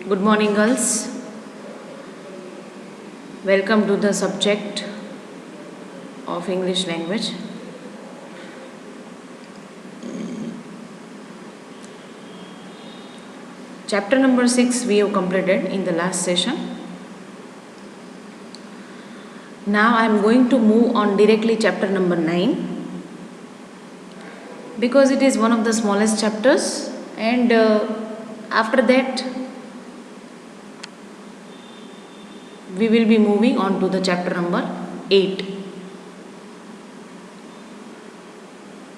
Good morning, girls. Welcome to the subject of English language. Chapter number 6 we have completed in the last session. Now I am going to move on directly chapter number 9 because it is one of the smallest chapters, and after that we will be moving on to the chapter number 8.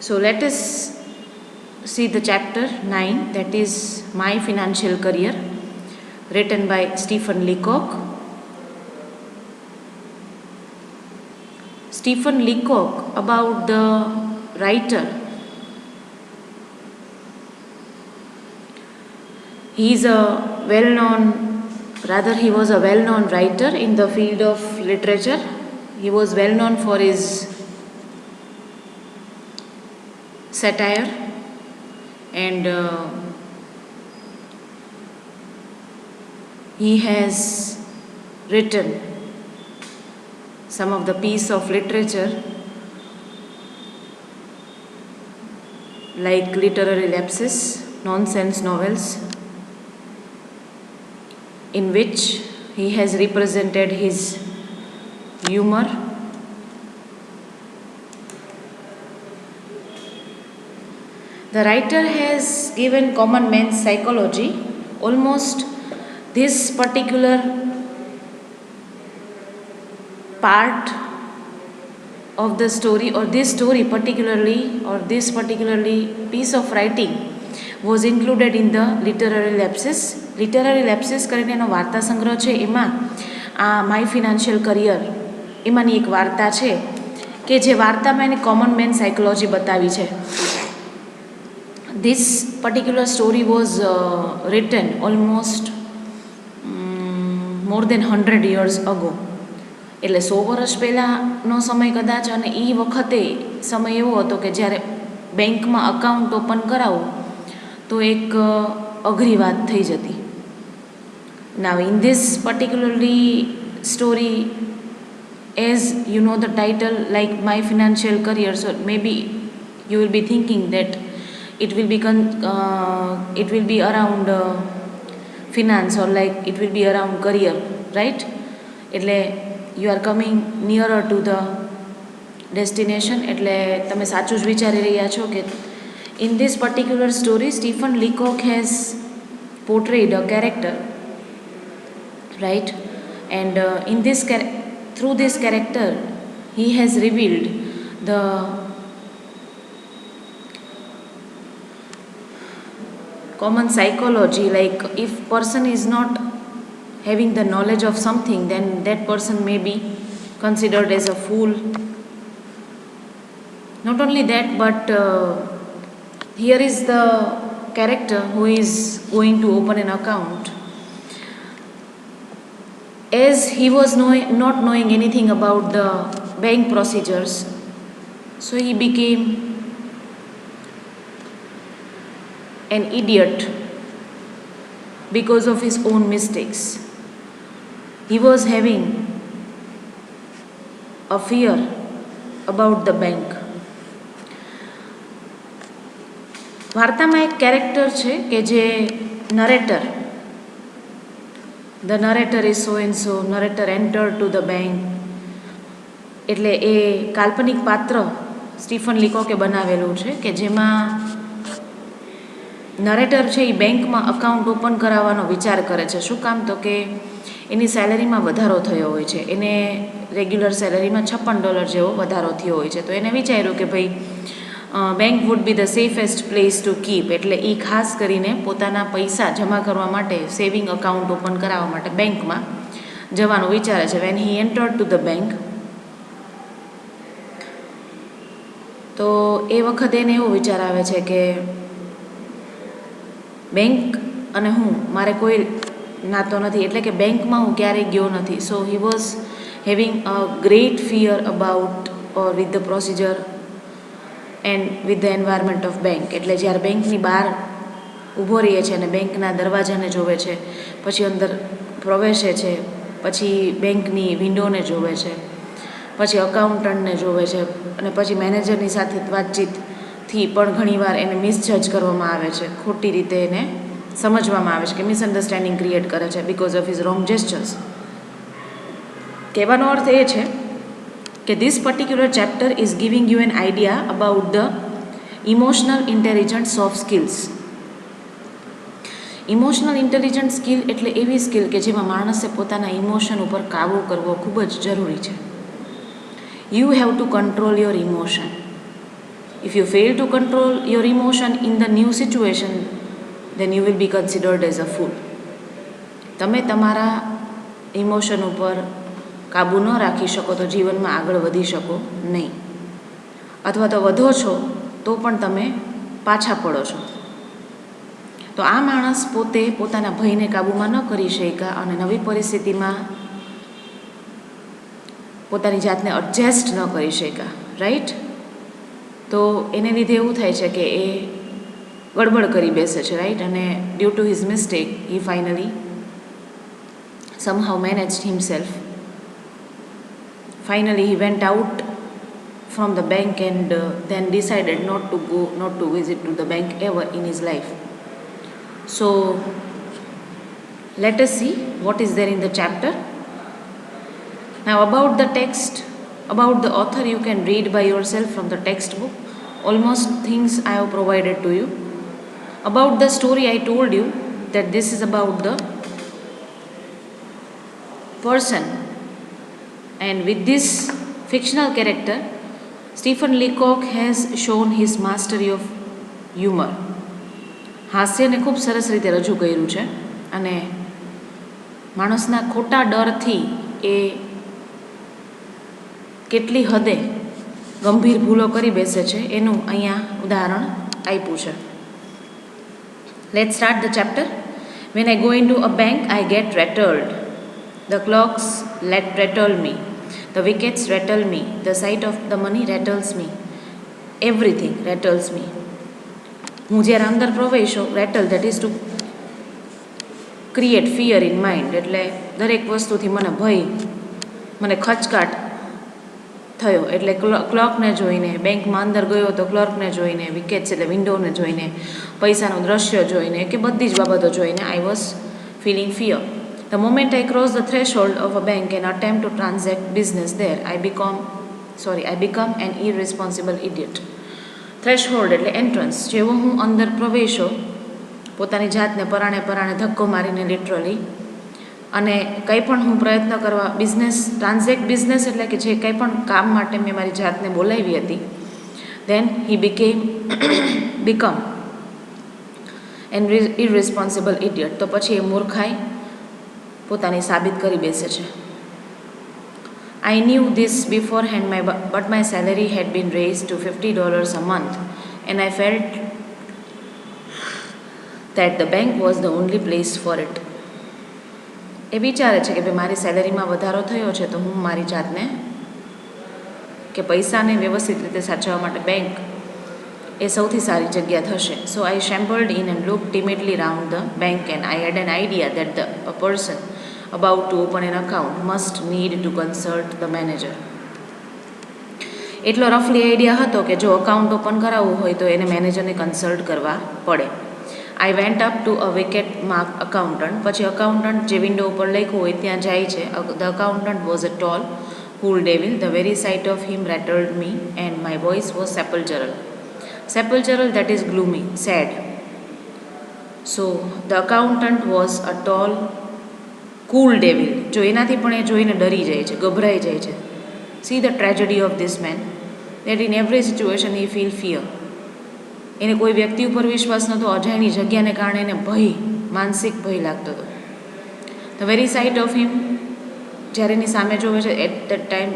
So let us see the chapter 9, that is My Financial Career, written by Stephen Leacock. Stephen Leacock, about the writer. He was a well-known writer in the field of literature. He was well known for his satire, and he has written some of the piece of literature like literary lapses, nonsense novels, in which he has represented his humor, the writer has given common man's psychology. Almost this particular part of the story, or this story particularly, or this particularly piece of writing was included in the literary lapses. Literary lapses કરીને એનો વાર્તા સંગ્રહ છે, એમાં આ my financial career એમાંની એક વાર્તા છે કે જે વાર્તામાં એને કોમન મેન સાયકોલોજી બતાવી છે. This particular story was written almost more than 100 years ago. એટલે 100 વર્ષ પહેલાંનો સમય કદાચ, અને એ વખતે સમય એવો હતો કે જ્યારે બેંકમાં અકાઉન્ટ ઓપન કરાવવું તો એક અઘરી વાત થઈ જતી. Now in this particularly story, as you know the title, like My Financial Career, so maybe you will be thinking that it will be around finance, or like it will be around career, right? એટલે you are coming nearer to the destination. એટલે તમે સાચું જ વિચારી રહ્યા છો કે in this particular story Stephen Leacock has portrayed a character, right? And through this character he has revealed the common psychology, like if person is not having the knowledge of something, then that person may be considered as a fool. Not only that, but here is the character who is going to open an account. As he was not knowing anything about the bank procedures, so he became an idiot because of his own mistakes. He was having a fear about the bank. વાર્તામાં એક character છે કે જે narrator, the narrator is so and so, narrator enter to the bank. એટલે એ કાલ્પનિક પાત્ર Stephen લીકોકે બનાવેલું છે કે જેમાં નરેટર છે એ બેંકમાં અકાઉન્ટ ઓપન કરાવવાનો વિચાર કરે છે. શું કામ? તો કે એની સેલેરીમાં વધારો થયો હોય છે, એને રેગ્યુલર સેલેરીમાં $56 જેવો વધારો થયો હોય છે. તો એને વિચાર્યું કે ભાઈ bank would be the safest place to keep. એટલે એ ખાસ કરીને પોતાના પૈસા જમા કરવા માટે, સેવિંગ અકાઉન્ટ ઓપન કરાવવા માટે બેંકમાં જવાનું વિચારે છે. When he entered to the bank, તો એ વખતે એને એવો વિચાર આવે છે કે બેંક અને હું, મારે કોઈ નાતો નથી, એટલે કે બેંકમાં હું ક્યારેય ગયો નથી. So he was having a great fear about or with the procedure and with the environment of bank. એટલે જ્યારે બેંકની બહાર ઊભો રહે છે અને બેંકના દરવાજાને જોવે છે, પછી અંદર પ્રવેશે છે, પછી બેંકની વિન્ડોને જોવે છે, પછી અકાઉન્ટન્ટને જોવે છે, અને પછી મેનેજરની સાથે વાતચીતથી પણ ઘણીવાર એને મિસજજ કરવામાં આવે છે, ખોટી રીતે એને સમજવામાં આવે છે કે મિસઅન્ડરસ્ટેન્ડિંગ ક્રિએટ કરે છે because of his wrong gestures. કહેવાનો અર્થ એ છે કે this particular chapter is giving U an idea about the emotional intelligent soft skills. Emotional intelligent skill એટલે એવી સ્કિલ કે જેમાં માણસે પોતાના ઇમોશન ઉપર કાબૂ કરવો ખૂબ જ જરૂરી છે. You have to control your emotion. If you fail two control your emotion in the new situation then you will be considered as a fool. તમે તમારા ઇમોશન ઉપર કાબૂ ન રાખી શકો તો જીવનમાં આગળ વધી શકો નહીં, અથવા તો વધો છો તો પણ તમે પાછા પડો છો. તો આ માણસ પોતે પોતાના ભયને કાબૂમાં ન કરી શક્યા અને નવી પરિસ્થિતિમાં પોતાની જાતને એડજસ્ટ ન કરી શક્યા, રાઈટ? તો એને લીધે એવું થાય છે કે એ ગડબડ કરી બેસે છે, રાઈટ? અને due to his mistake he finally somehow managed himself. Finally he went out from the bank and then decided not to visit to the bank ever in his life. So let us see what is there in the chapter. Now about the text, about the author, you can read by yourself from the textbook. Almost things I have provided to you. About the story, I told you that this is about the person, and with this fictional character Stephen Leacock has shown his mastery of humor. હાસ્યને ખૂબ સરસ રીતે રજૂ કર્યું છે અને માણસના ખોટા ડરથી એ કેટલી હદે ગંભીર ભૂલો કરી બેસે છે એનું અહીંયા ઉદાહરણ આપ્યું છે. Let's start the chapter. When I go into a bank, I get rattled. The clocks rattle me. The wickets rattle me. The sight of the money rattles me. Everything rattles me. હું જ્યારે અંદર પ્રવેશો, rattle that is to create fear in mind, એટલે દરેક વસ્તુથી મને ભય, મને ખચકાટ થયો. એટલે ક્લોકને જોઈને, બેંકમાં અંદર ગયો તો ક્લર્કને જોઈને, વિકેટ્સ એટલે વિન્ડોને જોઈને, પૈસાનું દ્રશ્ય જોઈને કે બધી જ બાબતો જોઈને I was feeling fear. The moment I cross the threshold of a bank and attempt to transact business there, I become an irresponsible idiot. Threshold એટલે એન્ટ્રન્સ. જેવો હું અંદર પ્રવેશો, પોતાની જાતને પરાણે ધક્કો મારીને લિટરલી, અને કંઈ પણ હું પ્રયત્ન કરવા બિઝનેસ એટલે કે જે કંઈ પણ કામ માટે મેં મારી જાતને બોલાવી હતી, then he become an irresponsible idiot. તો પછી એ મૂર્ખાઈ પોતાની સાબિત કરી બેસે છે. I knew this beforehand, but my salary had been raised to $50 a month, and I felt that the bank was the only place for it. એ વિચારે છે કે ભાઈ મારી સેલેરીમાં વધારો થયો છે તો હું મારી જાતને કે પૈસાને વ્યવસ્થિત રીતે સાચવવા માટે બેંક એ સૌથી સારી જગ્યા થશે. So I shambled in and looked timidly round the bank, and I had an idea that a person about to open an account must need to consult the manager. એટલો રફલી આઈડિયા હતો કે જો account open કરાવવું હોય તો એને મેનેજરને consult કરવા પડે. I went up to a wicket marked accountant. પછી અકાઉન્ટન્ટ જે વિન્ડો ઉપર લખ્યું હોય ત્યાં જાય છે. The accountant was a tall, cool devil. The very sight of him rattled me, and my voice was sepulchral. Sepulchral, that is gloomy, sad. So the accountant was a tall, cool devil. જો એનાથી પણ એ જોઈને ડરી જાય છે, ગભરાઈ જાય છે. See the tragedy of this man, that in every situation he feel fear. એને કોઈ વ્યક્તિ ઉપર વિશ્વાસ નહોતો, અજાણી જગ્યાને કારણે એને ભય, માનસિક ભય લાગતો હતો. The very sight of him, જ્યારે એની સામે જોવે છે, at that time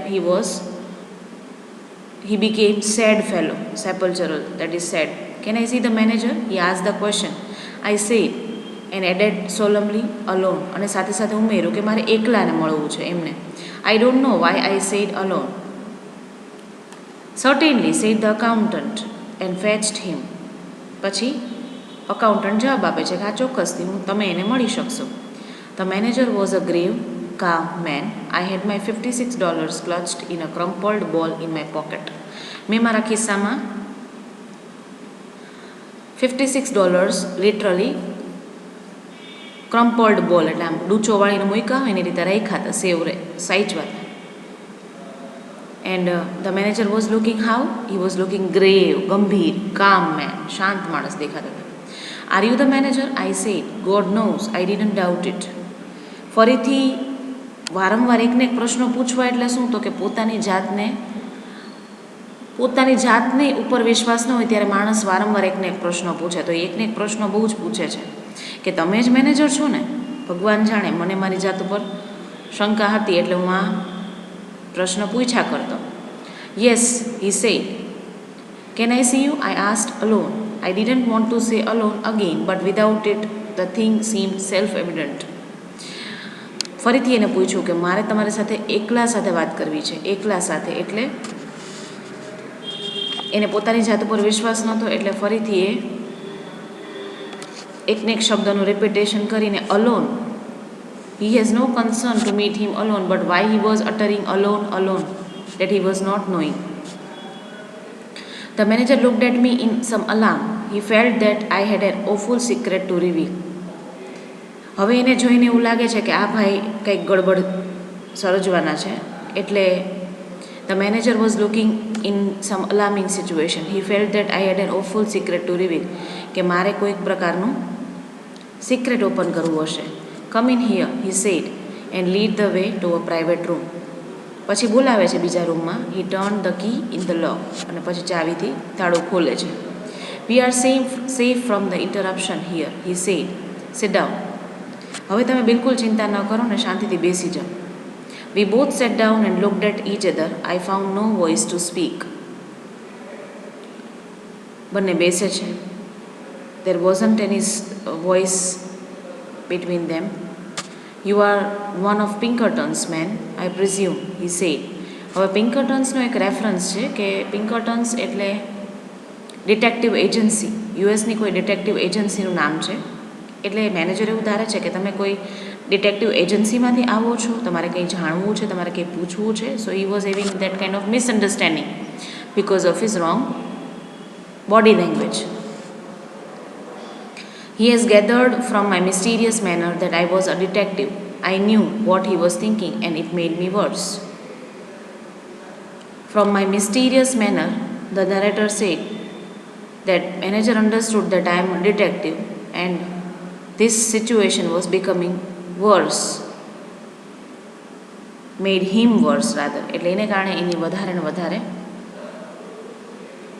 he became sad fellow, sepulchral, that is sad. Can I see the manager? He asked the question. I said, and added solemnly, alone. અને સાથે સાથે ઉમેર્યું કે મારે એકલાને મળવું છે એમને. I don't know why I said alone. Certainly, said the accountant, and fetched him. પછી અકાઉન્ટન્ટ જવાબ આપે છે કે હા ચોક્કસથી તમે એને મળી શકશો. The manager was a grave calm man. I had my $56 clutched in a crumpled ball in my pocket. મેં મારા ખિસ્સામાં $56 લિટરલી ક્રમ્પલ્ડ બોલ એટલે આમ ડૂચો વાળીને મૂક્યા હોય એની રીતે રાખ્યા હતા સેવ સાઈચવા. And the manager was looking how he was looking grave ગંભીર કામ મેન શાંત માણસ દેખાતા હતા. Are you the manager? I said. God knows I didn't doubt it. ફરીથી વારંવાર એકને એક પ્રશ્નો પૂછવા એટલે શું તો કે પોતાની જાતને ઉપર વિશ્વાસ ન હોય ત્યારે માણસ વારંવાર એકને એક પ્રશ્નો પૂછે. તો એકને એક પ્રશ્નો બહુ જ પૂછે છે કે તમે જ મેનેજર છો ને? ભગવાન જાણે મને મારી જાત ઉપર શંકા હતી એટલે હું આ પ્રશ્ન પૂછ્યા કરતો. Yes he said. Can I see you? I asked alone. I didn't want to say alone again but without it the thing seemed self evident. ફરીથી એને પૂછ્યું કે મારે તમારી સાથે એકલા સાથે વાત કરવી છે. એકલા સાથે એટલે એને પોતાની જાત ઉપર વિશ્વાસ નહોતો એટલે ફરીથી એ એકને એક શબ્દનું રિપીટેશન કરીને alone. He has no concern to meet him alone but why he was uttering alone alone that he was not knowing. The manager looked at me in some alarm. He felt that I had an awful secret to reveal. હવે એને જોઈને એવું લાગે છે કે આ ભાઈ કંઈક ગડબડ સર્જવાના છે એટલે the manager was looking in some alarming situation. He felt that I had an awful secret to reveal કે મારે કોઈક પ્રકારનું સિક્રેટ ઓપન કરવું હશે. Come in here he said and lead the way to a private room. પછી બોલાવે છે બીજા રૂમમાં. He turn the key in the lock અને પછી ચાવીથી તાળું ખોલે છે. We are safe from the interruption here he sad. Sit down. હવે તમે બિલકુલ ચિંતા ન કરો ને શાંતિથી બેસી જાઓ. We both set down and looked at each other. I found no voice to speak. બંને બેસે છે. There wasn't any voice between them. You are one of Pinkertons man I presume he said. હવે પિંકર્ટન્સનો એક reference છે કે પિંકર્ટન્સ એટલે detective agency. યુએસની કોઈ ડિટેક્ટિવ એજન્સીનું નામ છે. એટલે મેનેજર એવું ધારે છે કે તમે કોઈ ડિટેક્ટિવ એજન્સીમાંથી આવો છો, તમારે કંઈ જાણવું છે, તમારે કંઈ પૂછવું છે. So he was having that kind of misunderstanding because of his wrong body language. He has gathered from my mysterious manner that I was a detective. I knew what he was thinking and it made me worse. From my mysterious manner, the narrator said that manager understood that I am a detective and this situation was becoming worse. Made him worse rather. એટલે એને કારણે એની વધારે ને વધારે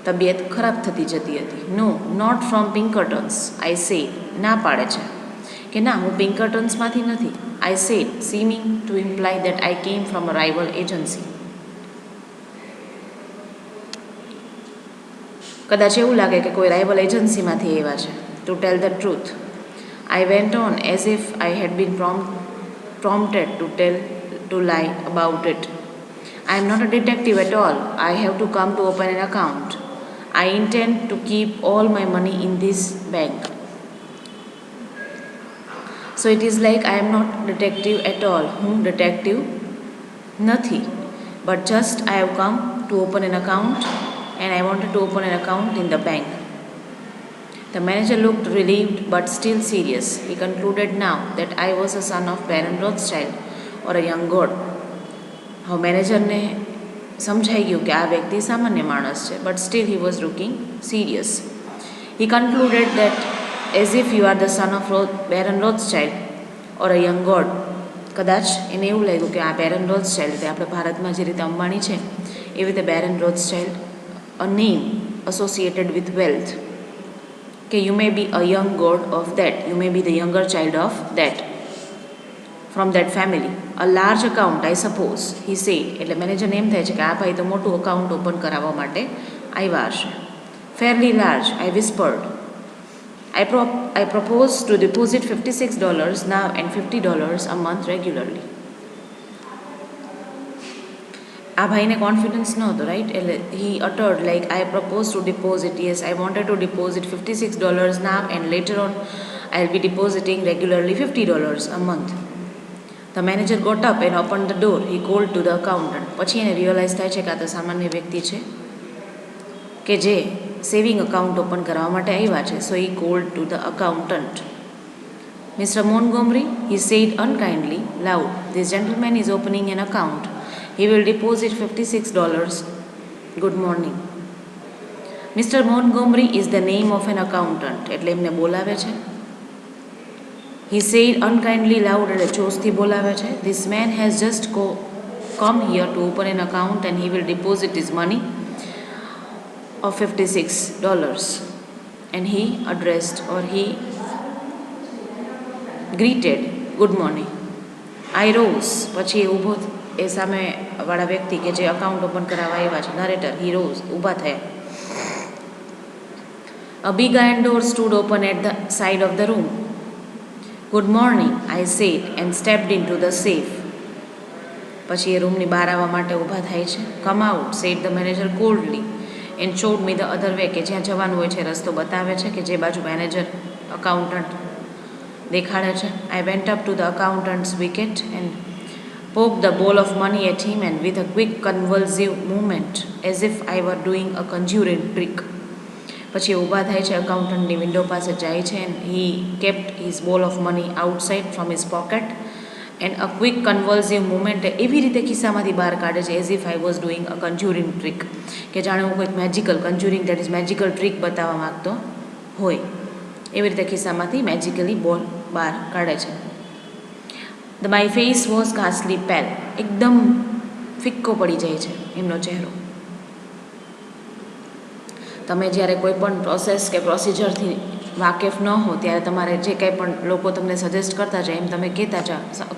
તબિયત ખરાબ થતી જતી હતી. No not from Pinkertons I said. ના પાડે છે કે ના હું પિંકર્ટન્સમાંથી નથી. I said seeming to imply that I came from a rival agency. કદાચ એવું લાગે કે કોઈ રાઇવલ એજન્સીમાંથી એવા છે. To tell the truth I went on as if I had been prompted to lie about it. I am not a detective at all. I have to come to open an account. I intend to keep all my money in this bank. So it is like I am not detective at all. હું detective નથી. But just I have come to open an account and I wanted to open an account in the bank. The manager looked relieved but still serious. He concluded now that I was a son of Baron Rothschild or a young god. હવે મેનેજરને સમજાઈ ગયું કે આ વ્યક્તિ સામાન્ય માણસ છે but still he was looking serious. He concluded that as if you are the son of Baron Rothschild or a young god. કદાચ એને એવું લાગ્યું કે આ બેરન રોથસ્ચાઇલ્ડ એટલે આપણે ભારતમાં જે રીતે અંબાણી છે એવી રીતે Baron Rothschild a name associated with wealth કે you may be a young god of that, you may be the younger child of that from that family. A large account I suppose he said. એટલે મેનેજરને એમ થાય છે કે આ ભાઈ તો મોટું અકાઉન્ટ ઓપન કરાવવા માટે આવ્યા હશે. Fairly large I whispered. I propose to deposit $56 now and $50 a month regularly. આ ભાઈને કોન્ફિડન્સ નહોતો, રાઈટ. એટલે he uttered like I propose to deposit, yes I wanted to deposit $56 now and later on I will be depositing regularly $50 a month. The manager got up and opened the door. He called to the accountant. પછી એને realise થાય છે કે આ તો સામાન્ય વ્યક્તિ છે કે જે સેવિંગ અકાઉન્ટ ઓપન કરવા માટે આવ્યા છે. સો he called to the accountant. Mr. Montgomery, he said unkindly, loud, this gentleman is opening an account. He will deposit $56. Good morning. Mr. Montgomery is the name of an accountant. એટલે એમને બોલાવે છે. He said unkindly, loud, એટલે જોશથી બોલાવે છે. This man has just come here to open an account and he will deposit his money of $56. And he addressed or he greeted, good morning. I rose. પછી એ ઊભો, એ સામેવાળા વ્યક્તિ કે જે account open કરાવવા આવ્યા છે, નરેટર, he rose, ઊભા થયા. A big iron door stood open at the side of the room. Good morning, I said and stepped into the safe. પછી એ રૂમની બહાર આવવા માટે ઊભા થાય છે. Come out, said the manager coldly and showed me the other way, કે જ્યાં જવાનું હોય છે રસ્તો બતાવે છે, કે જે બાજુ મેનેજર અકાઉન્ટન્ટ દેખાડે છે. I went up to the accountant's wicket and poked the ball of money at him and with a quick convulsive movement as if I were doing a conjuring trick. પછી ઊભા થાય છે, અકાઉન્ટન્ટની window પાસે જાય છે and he kept his ball of money outside from his pocket and a quick convulsive movement, એવી રીતે ખિસ્સામાંથી બહાર કાઢે છે as if I was doing a conjuring trick, કે જાણે હું કોઈક magical conjuring that is magical trick બતાવવા માગતો હોય એવી રીતે ખિસ્સામાંથી મેજિકલી બોલ બહાર કાઢે છે. My face was ghastly pale. એકદમ ફિક્કો પડી જાય છે એમનો ચહેરો. તમે જ્યારે કોઈ પણ પ્રોસેસ કે પ્રોસિજરથી વાકેફ ન હો ત્યારે તમારે જે કંઈ પણ લોકો તમને સજેસ્ટ કરતા જાય એમ તમે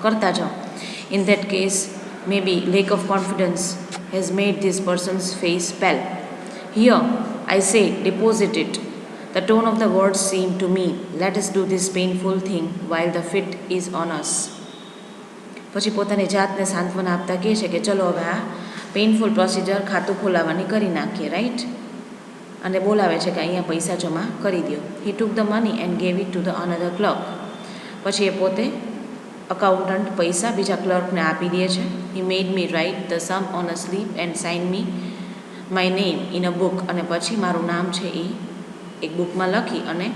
કરતા જાઓ. In that case may be lack of confidence has made this person's face pale. Here I say deposit it. The tone of the words seemed to mean, let us do this painful thing while the fit is on us. પછી પોતાની જાતને સાંત્વના આપતા કહે છે કે ચલો હવે આ પેઇનફુલ પ્રોસિજર ખાતું ખોલાવવાની કરી નાખીએ, રાઈટ. અને બોલાવે છે કે અહીંયા પૈસા જમા કરી દો. He took the money and gave it to the another clerk. પછી એ પોતે અકાઉન્ટન્ટ પૈસા બીજા ક્લર્કને આપી દે છે. He made me write the sum on a slip and sign me my name in a book. અને પછી મારું નામ છે એ એક બુકમાં લખી અને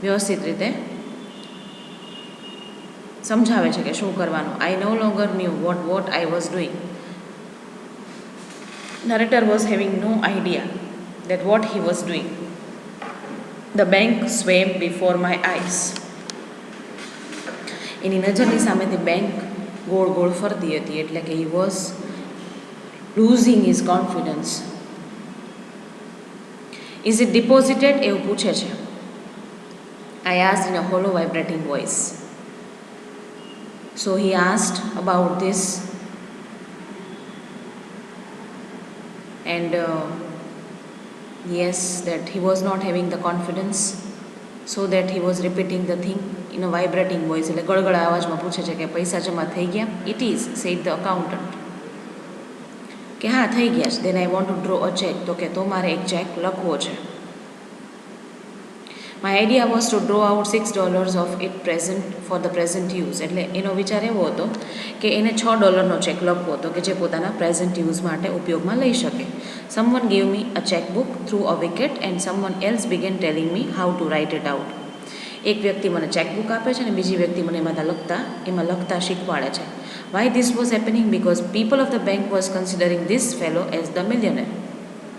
વ્યવસ્થિત રીતે સમજાવે છે કે શું કરવાનું. I no longer knew what I was doing. Narrator was having no idea that what he was doing. The bank swam before my eyes. એની નજરની સામેથી બેંક ગોળ ગોળ ફરતી હતી, એટલે કે he was losing his confidence. Is it deposited? એવું પૂછે છે. I asked in a hollow vibrating voice. So he asked about this and yes, that he was not having the confidence, so that he was repeating the thing in a vibrating voice. એટલે ગળગળા અવાજમાં પૂછે છે કે પૈસા જમા થઈ ગયા? It is, said the accountant. કે હા થઈ ગયા છે. Then I want to draw a check. તો કે તો મારે એક ચેક લખવો છે. My idea was to draw out $6 of it present for the present use. એટલે એનો વિચાર એવો હતો કે એને $6નો ચેક લખવો હતો કે જે પોતાના પ્રેઝન્ટ યુઝ માટે ઉપયોગમાં લઈ શકે. Someone gave me a checkbook through a wicket and someone else began telling me how to write it out. એક વ્યક્તિ મને ચેકબુક આપે છે અને બીજી વ્યક્તિ મને એમાં લખતા શીખવાડે છે. Why this was happening? Because people of the bank was considering this fellow as the millionaire.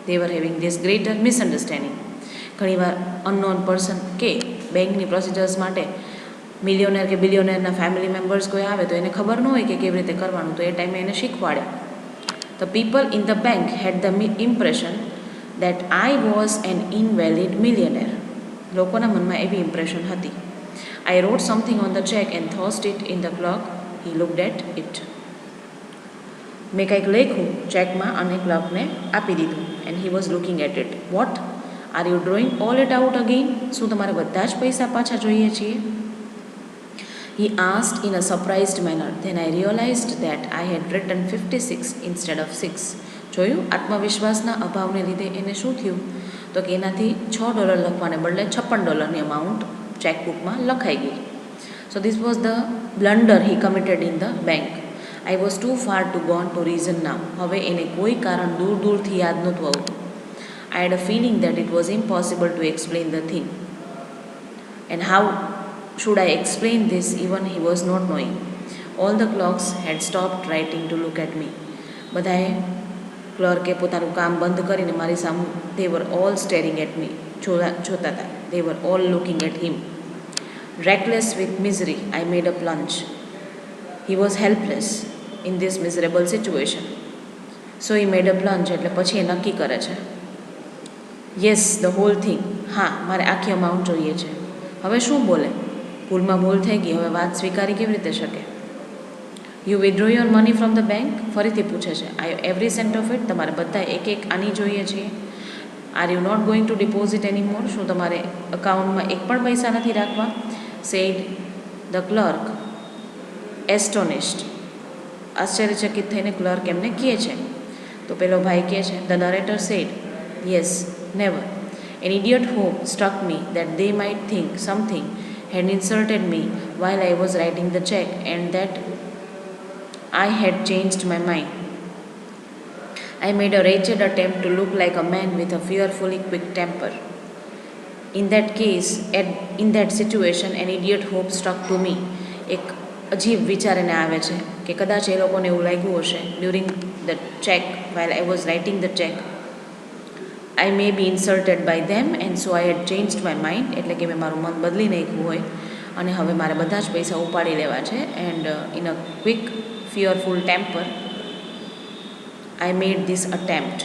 They were having this greater misunderstanding. ઘણીવાર અનનોન પર્સન કે બેંકની પ્રોસિજર્સ માટે મિલિયોનેર કે બિલિયોનેરના ફેમિલી મેમ્બર્સ કોઈ આવે તો એને ખબર ન હોય કે કેવી રીતે કરવાનું, તો એ ટાઈમે એને શીખવાડે. The people in the bank had the impression that I was an invalid millionaire. લોકોના મનમાં એવી ઇમ્પ્રેશન હતી. I wrote something on the check and tossed it in the clerk. He looked at it. મેં કંઈક લખ્યું ચેકમાં અને ક્લર્કને આપી દીધું. And he was looking at it. What? Are you drawing all it out again? શું તમારે બધા જ પૈસા પાછા જોઈએ છીએ? He asked in a surprised manner. Then I realized that I had written 56 instead of 6. જોયું, આત્મવિશ્વાસના અભાવને લીધે એને શું થયું તો કે એનાથી $6 લખવાને બદલે $56ની અમાઉન્ટ ચેકબુકમાં લખાઈ ગઈ. So this was the blunder he committed in the bank. I was too far too gone to reason now. હવે એને કોઈ કારણ દૂર દૂરથી યાદ નહોતું આવતું. I had a feeling that it was impossible to explain the thing. And how should I explain this even he was not knowing? All the clerks had stopped writing to look at me. બધાએ ક્લર્કે પોતાનું કામ બંધ કરીને મારી સામે they were all staring at me. જોતા હતા. They were all looking at him. Reckless with misery, I made a plunge. He was helpless in this miserable situation. So he made a plunge એટલે પછી એ નક્કી કરે છે. Yes the hall thing. હા, મારે આખી અમાઉન્ટ જોઈએ છે. હવે શું બોલે? ભૂલમાં ભૂલ થઈ ગઈ, હવે વાત સ્વીકારી કેવી રીતે શકે? You withdraw your money from the bank. ફરીથી પૂછે છે, I every cent of it. તમારે બધા એક એક આની જોઈએ છીએ. Are you not going to deposit any more. શું તમારે અકાઉન્ટમાં એક પણ પૈસા નથી રાખવા? Said the clerk astonished. આશ્ચર્યચકિત થઈને ક્લર્ક એમને કહે છે. તો પેલો ભાઈ કહે છે, the narrator said, yes, never. An idiot hope struck me that they might think something had insulted me while I was writing the check and that I had changed my mind. I made a wretched attempt to look like a man with a fearfully quick temper. In that situation, an idiot hope struck to me. એક અજીબ વિચાર એને આવે છે કે કદાચ એ લોકોને એવું લાગ્યું હશે during the check while I was writing the check I may be insulted by them and so I had changed my mind. એટલે કે મેં મારું મન બદલી નાખ્યું હોય અને હવે મારે બધા જ પૈસા ઉપાડી લેવા છે. And in a quick fearful temper I made this attempt.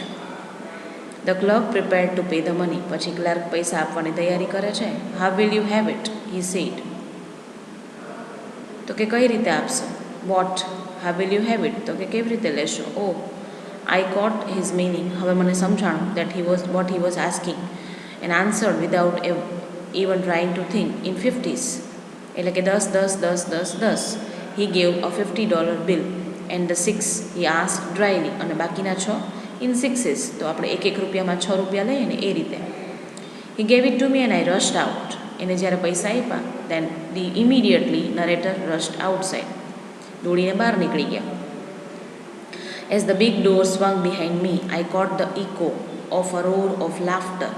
The clerk prepared to pay the money. પછી ક્લર્ક પૈસા આપવાની તૈયારી કરે છે. How will you have it? He said. તો કે કઈ રીતે આપશો? What? How will you have it? તો કે કેવી રીતે લેશો? ઓ, I caught his meaning. હવે મને સમજાણું that what he was asking and answered without even trying to think. In 50s. એટલે કે 10, 10, 10, 10, 10. He gave a $50 bill and the 6 he asked dryly. અને બાકીના 6 in 6s. તો આપણે એક એક રૂપિયામાં 6 રૂપિયા લઈએ ને એ રીતે. He gave it to me and I rushed out. એને જ્યારે પૈસા આપ્યા then immediately narrator rushed outside. દોડીને બહાર નીકળી ગયા. As the big door swung behind me, I caught the echo of a roar of laughter.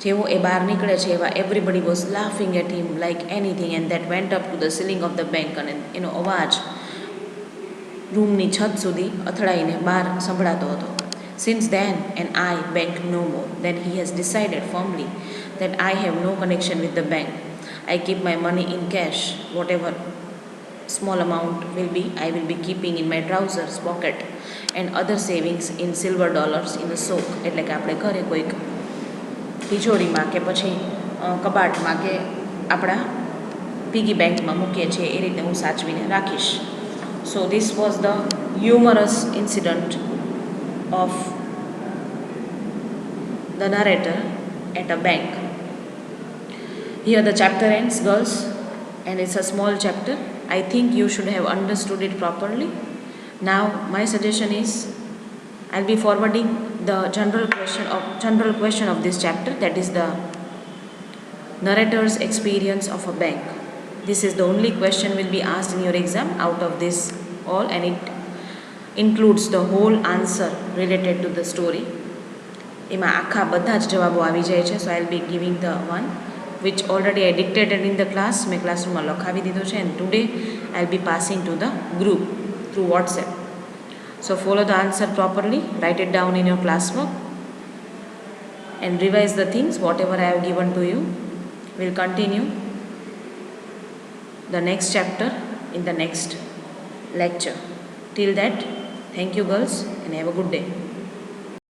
જેવો એ બહાર નીકળે છે એવા everybody was laughing at him like anything and that went up to the ceiling of the bank. અને એનો અવાજ રૂમની છત સુધી અથડાઈને બહાર સંભળાતો હતો. Since then and I begged no more. Then he has decided firmly that I have no connection with the bank. I keep my money in cash. Whatever small amount I will be keeping in my trousers pocket and other savings in silver dollars in a sock. એટલે કે આપણે ઘરે કોઈક તિજોરીમાં કે પછી કબાટમાં કે આપણા piggy બેંકમાં મૂકીએ છીએ એ રીતે હું સાચવીને રાખીશ. So this was the humorous incident of the narrator at a bank. Here the chapter ends, girls, and it's a small chapter. I think you should have understood it properly. Now my suggestion is I'll be forwarding the general question of this chapter, that is the narrator's experience of a bank. This is the only question will be asked in your exam out of this all, and it includes the whole answer related to the story. એમાં આખા બધા જ જવાબો આવી જાય છે. So I'll be giving the one which already I dictated in the class. મેં ક્લાસરૂમમાં લખાવી દીધો છે and today I'll be passing to the group through WhatsApp. So follow the answer properly, write it down in your classwork and revise the things whatever I have given to you. We'll continue the next chapter in the next lecture. Till that, thank you girls and have a good day.